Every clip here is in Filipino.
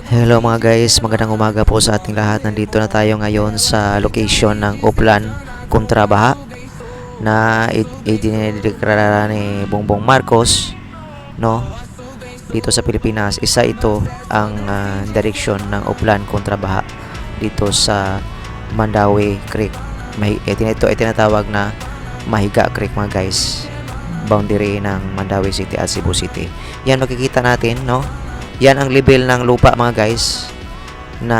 Hello mga guys, magandang umaga po sa ating lahat. Nandito na tayo ngayon sa location ng Uplan kontra Baha na idinideklara ni Bongbong Marcos, no? Dito sa Pilipinas, isa ito ang direksyon ng Uplan kontra Baha dito sa Mandawi Creek. Ito ay tinatawag na Mahiga Creek mga guys. Boundary ng Mandawi City at Cebu City. Yan makikita natin, no? Yan ang level ng lupa mga guys na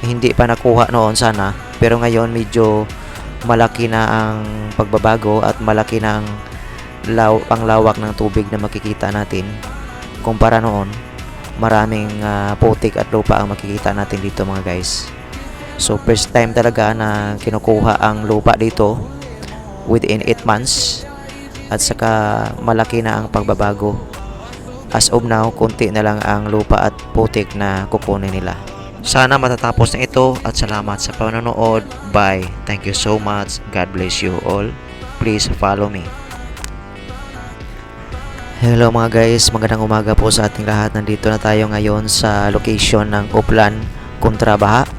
hindi pa nakuha noon sana, pero ngayon medyo malaki na ang pagbabago at malaki na ang lawak ng tubig na makikita natin kumpara noon. Maraming putik at lupa ang makikita natin dito mga guys. So first time talaga na kinukuha ang lupa dito within 8 months at saka malaki na ang pagbabago. As of now, konti na lang ang lupa at putik na kukunin nila. Sana matatapos na ito at salamat sa panonood. Bye. Thank you so much. God bless you all. Please follow me. Hello mga guys, magandang umaga po sa ating lahat. Nandito na tayo ngayon sa location ng Uplan kontra Baha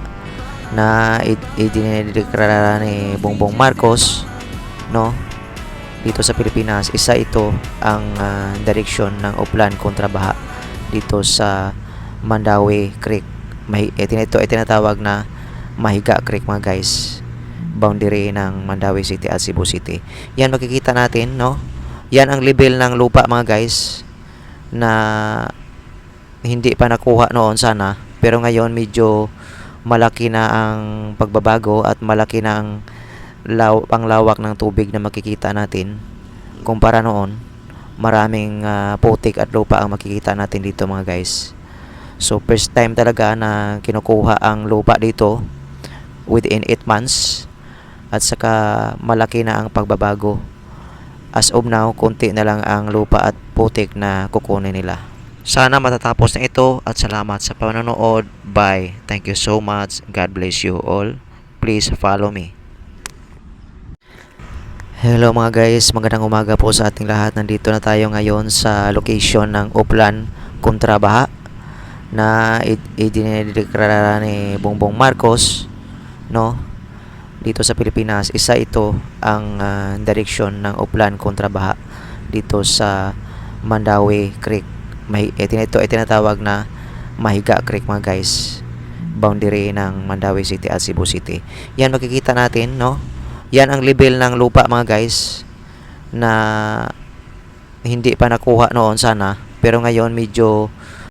na idinideklara ni Bongbong Marcos, no? Dito sa Pilipinas, isa ito ang direksyon ng Uplan kontra Baha dito sa Mandawi Creek. Ito ay tinatawag na Mahiga Creek mga guys. Boundary ng Mandawi City at Cebu City. Yan makikita natin, no? Yan ang level ng lupa mga guys na hindi pa nakuha noon sana, pero ngayon medyo malaki na ang pagbabago at malaki na ang lawak ng tubig na makikita natin kumpara noon. Maraming putik at lupa ang makikita natin dito mga guys. So first time talaga na kinukuha ang lupa dito within 8 months at saka malaki na ang pagbabago. As of now, konti na lang ang lupa at putik na kukunin nila. Sana matatapos na ito at salamat sa panonood. Bye. Thank you so much. God bless you all. Please follow me. Hello mga guys, magandang umaga po sa ating lahat. Nandito na tayo ngayon sa location ng Uplan kontra Baha na idinideklara ni Bongbong Marcos, no? Dito sa Pilipinas, isa ito ang direksyon ng Uplan kontra Baha dito sa Mandawi Creek. Ito ay tinatawag na Mahiga Creek mga guys. Boundary ng Mandawi City at Cebu City. Yan makikita natin, no? Yan ang level ng lupa mga guys na hindi pa nakuha noon sana, pero ngayon medyo